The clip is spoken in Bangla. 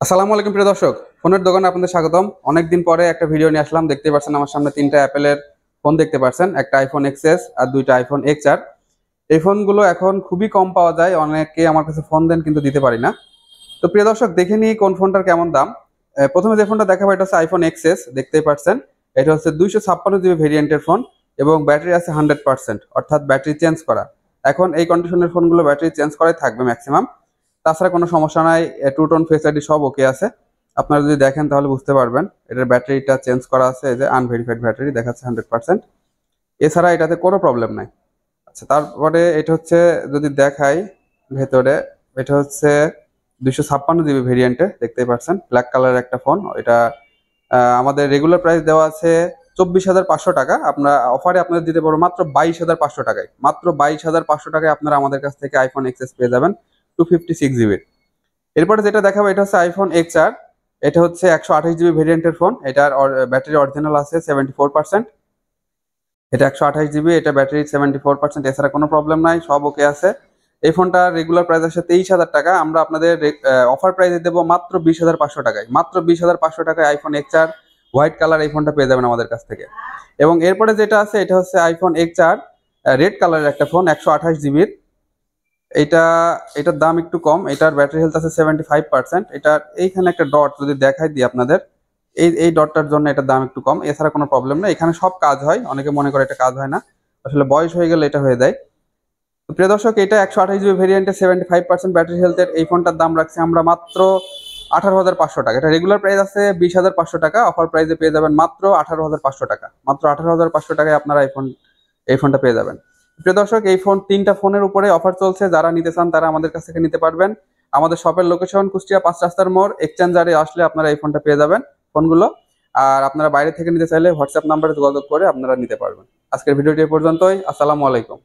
আসসালামু আলাইকুম প্রিয় দর্শক, ফোনের দোকানে আপনাদের স্বাগতম। অনেকদিন পরে একটা ভিডিও নিয়ে আসলাম। দেখতে পাচ্ছেন আমার সামনে তিনটা অ্যাপেলের ফোন দেখতে পাচ্ছেন, একটা আইফোন এক্সএস আর দুইটা আইফোন এক্স আর। এই ফোনগুলো এখন খুবই কম পাওয়া যায়, অনেকে আমার কাছে ফোন দেন কিন্তু দিতে পারি না। তো প্রিয় দর্শক, দেখে নিই কোন ফোনটার কেমন দাম। প্রথমে যে ফোনটা দেখাবো এটা হচ্ছে আইফোন এক্সএস, দেখতেই পাচ্ছেন। এটা হচ্ছে 256 জিবি ভেরিয়েন্টের ফোন এবং ব্যাটারি আছে 100%, অর্থাৎ ব্যাটারি চেঞ্জ করা। এখন এই কন্ডিশনের ফোনগুলো ব্যাটারি চেঞ্জ করাই থাকবে ম্যাক্সিমাম। তাছাড়া কোনো সমস্যা নাই, টু টোন ফেস আইডি সব ওকে আছে। আপনারা যদি দেখেন তাহলে বুঝতে পারবেন এটার ব্যাটারিটা চেঞ্জ করা আছে, এই যে আনভেরিফাইড ব্যাটারি দেখাচ্ছে 100%। এছাড়া এটাতে কোনো প্রবলেম নাই। আচ্ছা, তারপরে এটা হচ্ছে যদি দেখাই ভেতরে, এটা হচ্ছে 256 জিবি ভেরিয়েন্টে, দেখতেই পাচ্ছেন ব্ল্যাক কালারের একটা ফোন। এটা আমাদের রেগুলার প্রাইস দেওয়া আছে 24,500 টাকা। আমরা অফারে আপনাদের দিতে পারবো মাত্র 22,500 টাকায়। মাত্র 22,500 টাকায় আপনারা আমাদের কাছ থেকে আইফোন এক্সএস পেয়ে যাবেন 256 জিবির। এরপরে যেটা দেখাবো এটা হচ্ছে আইফোন এক্স আর। এটা হচ্ছে 128 জিবি ভেরিয়েন্টের ফোন। এটার ব্যাটারি অরিজিনাল আছে 74%। এটা 128 জিবি, এটা ব্যাটারি 74%। এছাড়া কোনো প্রবলেম নাই, সব ওকে আছে। এই ফোনটা রেগুলার প্রাইস আসে 23,000 টাকা। আমরা আপনাদের অফার প্রাইসে দেবো মাত্র 20,500 টাকায়। মাত্র 20,500 টাকায় আইফোন এক্স আর হোয়াইট কালার এই ফোনটা পেয়ে যাবেন আমাদের কাছ থেকে। এবং এরপরে যেটা আছে এটা হচ্ছে আইফোন এক্স আর রেড কালারের একটা ফোন, 128 জিবির। এটা এটার দাম একটু কম, এটার ব্যাটারি হেলথ আছে 75%। এটার এইখানে একটা ডট যদি দেখাই দিই আপনাদের, এই ডটটার জন্য এটার দাম একটু কম। এছাড়া কোনো প্রবলেম নেই, এখানে সব কাজ হয়। অনেকে মনে করে এটা কাজ হয় না, আসলে বয়স হয়ে গেলে এটা হয়ে যায়। তো প্রিয় দর্শক, এটা 128 জিবি ভেরিয়েন্টে 75% ব্যাটারি হেলথের এই ফোনটার দাম রাখছি আমরা মাত্র 18,500 টাকা। এটা রেগুলার প্রাইস আছে 20,500 টাকা, অফার প্রাইসে পেয়ে যাবেন মাত্র 18,500 টাকা। মাত্র 18,500 টাকায় আপনারা এই ফোনটা পেয়ে যাবেন। প্রিয় দর্শক, এই তিনটা ফোনের উপরে অফার চলছে। যারা নিতে চান তারা আমাদের কাছ থেকে নিতে পারবেন। আমাদের শপের লোকেশন কুষ্টিয়া 5 রাস্তার মোড়, এক্সচেঞ্জারে আসলে আপনারা এই ফোনটা পেয়ে যাবেন ফোনগুলো। আর আপনারা বাইরে থেকে নিতে চাইলে হোয়াটসঅ্যাপ নাম্বারে যোগাযোগ করে আপনারা নিতে পারবেন। আজকের ভিডিওটি এ পর্যন্তই। আসসালামু আলাইকুম।